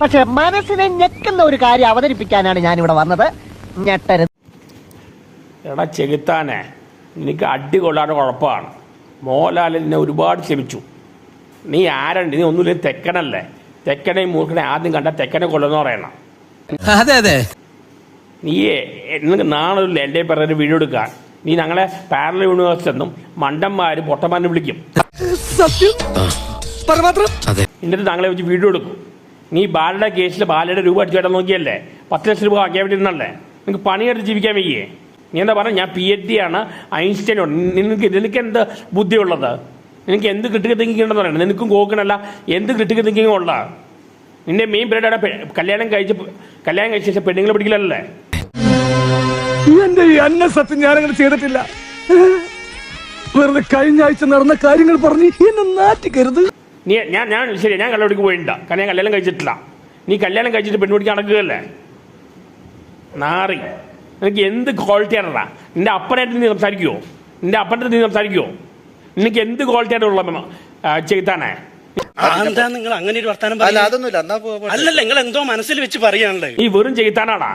പക്ഷെ മനസ്സിനെ ഞെക്കുന്ന ഒരു കാര്യം അവതരിപ്പിക്കാനാണ് ഞാൻ ഇവിടെ വന്നത്. ഞെട്ടരുത്. എടാ ചെകുത്താനെ, നിനക്ക് അടി കൊള്ളാതെ കുഴപ്പമാണ്. മോഹൻലാൽ എന്നെ ഒരുപാട് ക്ഷമിച്ചു. നീ ആരുണ്ട്? നീ ഒന്നുമില്ല, തെക്കനല്ലേ? തെക്കനെ മൂർഖനെ ആദ്യം കണ്ട തെക്കനെ കൊല്ലുന്ന പറയണം. അതെ അതെ. നീയേ നിനക്ക് നാളെ എൻ്റെ പേരുടെ വീഡിയോ എടുക്കാൻ നീ ഞങ്ങളെ പാരലൽ യൂണിവേഴ്സിറ്റി എന്നും മണ്ടന്മാര് പൊട്ടന്മാരെ വിളിക്കും. എന്നിട്ട് ഞങ്ങളെ വെച്ച് വീഡിയോ എടുക്കും. നീ ബാലയുടെ കേസിൽ ബാലയുടെ രൂപ അടിച്ചു കേട്ടാൽ നോക്കിയല്ലേ 10 ലക്ഷം രൂപ ആക്കിയാൽ വേണ്ടിയിരുന്നല്ലേ? നിനക്ക് പണിയെടുത്ത് ജീവിക്കാൻ വയ്യേ? നീ എന്താ പറഞ്ഞ ഞാൻ PhD ആണ്, ഐൻസ്റ്റൈൻ ഉണ്ട്. നിനക്ക് എന്ത് ബുദ്ധിയുള്ളത്? നിനക്ക് എന്ത് ക്രിട്ടിക്കൽ തിങ്കിങ് ഉണ്ടെന്ന് പറയണം. നിനക്കും കോക്കണല്ല എന്ത് ക്രിട്ടിക്കൽ തിങ്കിങ് ഉള്ള? നിന്റെ മെയിൻ പീരീഡ് കല്യാണം കഴിച്ച ശേഷം പെണ്ണുങ്ങളെ പിടിക്കലല്ലേ? എന്റെ ഈ അന്ന സത്യം ഞാനങ്ങനെ ചെയ്തിട്ടില്ല. വെറുതെ കഴിഞ്ഞ ആഴ്ച നടന്ന കാര്യങ്ങൾ പറഞ്ഞ് എന്നെ നാറ്റിക്കരുത്. ഞാൻ ശരി, ഞാൻ കല്യാണിക്ക് പോയിട്ടില്ല. കാരണം ഞാൻ കല്യാണം കഴിച്ചിട്ടില്ല. നീ കല്യാണം കഴിച്ചിട്ട് പെൺകുടിക്ക് നടക്കുകയല്ലേ? നാറി, നിനക്ക് എന്ത് ക്വാളിറ്റിയാണടാ? നിന്റെ അപ്പനായിട്ട് നീ സംസാരിക്കുമോ? നിന്റെ അപ്പൻ്റെ നീ സംസാരിക്കുമോ? നിനക്ക് എന്ത് ക്വാളിറ്റിയായിട്ടുള്ള ചെയ്താനേ? നിങ്ങൾ അങ്ങനെ ഒരു വർത്താനം അല്ലല്ല, നിങ്ങൾ എന്തോ മനസ്സിൽ വെച്ച് പറയാണല്ലേ? ഈ വെറും ചെയ്താനാടാ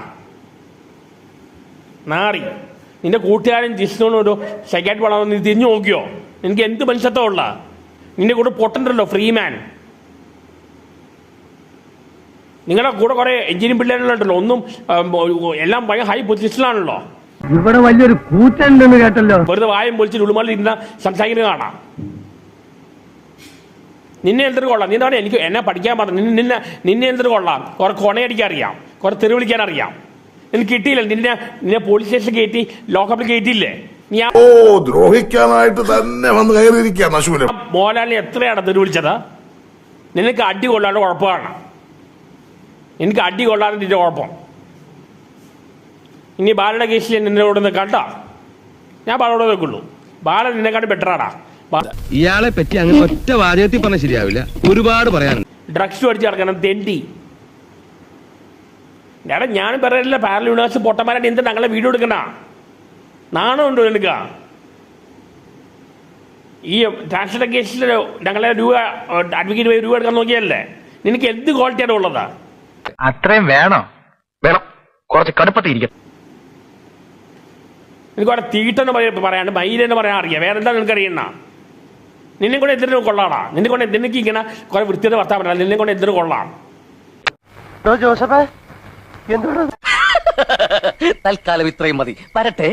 നാറി. നിന്റെ കൂട്ടുകാരൻ ജിസ്നോട് ഒരു സെക്കൻഡ് പണം നീ തിരിഞ്ഞു നോക്കിയോ? നിനക്ക് എന്ത് മനുഷ്യത്വം ഉള്ള? നിന്റെ കൂടെ പൊട്ടണ്ടല്ലോ ഫ്രീമാൻ. നിങ്ങളുടെ കൂടെ കുറെ എഞ്ചിനീയറിംഗ് പിള്ളേരുണ്ടല്ലോ, ഒന്നും എല്ലാം ഭയങ്കര ഹൈ പൊസിഷനിലാണല്ലോ. ഇവിടെ വലിയൊരു കൂറ്റുണ്ടെന്ന് കേട്ടല്ലോ. വെറുതെ വായം പൊളിച്ചിട്ട് ഉളുമാലിൽ ഇരുന്ന സംസാരിക്കുന്നത് കാണാം. നിന്നെ എന്തൊരു കൊള്ളാം? നീ എന്താണ് എനിക്ക് എന്നെ പഠിക്കാൻ പറഞ്ഞു? നിന്നെ എന്തൊരു കൊള്ളാം? കുറെ കൊണയടിക്കാൻ അറിയാം, കുറെ തെറി വിളിക്കാൻ അറിയാം. എനിക്ക് കിട്ടിയില്ല. നിന്നെ പോലീസ് സ്റ്റേഷൻ കയറ്റി ലോക്കപ്പിൽ കയറ്റിയില്ലേ? ദ്രോഹിക്കാനായിട്ട് തന്നെ വന്ന് കയറിയിരിക്കുകയാണ് അശൂലം. മോഹൻലാലിനെ എത്രയാണ് തെറി വിളിച്ചത്? നിനക്ക് അടി കൊള്ളാണ്ട് കുഴപ്പമാണ്. എനിക്ക് അടി കൊള്ളാതെ നിന്റെ കുഴപ്പം. ഇനി ബാലയുടെ കേസിൽ നിന്നോട് കണ്ടാ ഞാൻ ബാലോടെ നോക്കുള്ളൂ. ബാല നിന്നെക്കാട്ടും ബെറ്ററാടാ. ഇയാളെ പറ്റി അങ്ങനെ ഒറ്റ വാചകത്തിൽ പറഞ്ഞാൽ ശരിയാവില്ല, ഒരുപാട് പറയാനുണ്ട്. ഡ്രഗ്സ് അടിച്ച് നടക്കണം തെണ്ടി. ഞാൻ പറയില്ല പാരലൽ യൂണിവേഴ്സിറ്റി പൊട്ടന്മാരായിട്ട് എന്ത് ഞങ്ങളെ വീഡിയോ എടുക്കണ? നാണം ഉണ്ടോ നിനക്ക്? ഈ ട്രാൻസ്ജെൻഡർ കേസിൽ ഞങ്ങളെ അഡ്വക്കേറ്റ് രൂപ എടുക്കാൻ നോക്കിയല്ലേ? നിനക്ക് എന്ത് ക്വാളിറ്റിയാണ് ഉള്ളത്? അത്രയും വേണം, കുറച്ച് കടുപ്പത്തിരിക്കും. എനിക്ക് അവിടെ തീട്ടെന്ന് പറയാണ്ട് മയിലെന്ന് പറയാൻ അറിയാം. വേറെ എന്താ നിനക്ക് അറിയണ? നിന്നെ കൊണ്ട് എന്തിനു കൊള്ളാടാ? നിന്നെ കൊണ്ട് നിനക്ക് ഇങ്ങനെ കുറെ വൃത്തിയുടെ വർത്താൻ പറ്റില്ല. നിന്നെ കൊണ്ട് എന്തിനു കൊള്ളാം? ജോസഫേ, എന്തുകൊണ്ട്? തൽക്കാലം ഇത്രയും മതി. വരട്ടെ.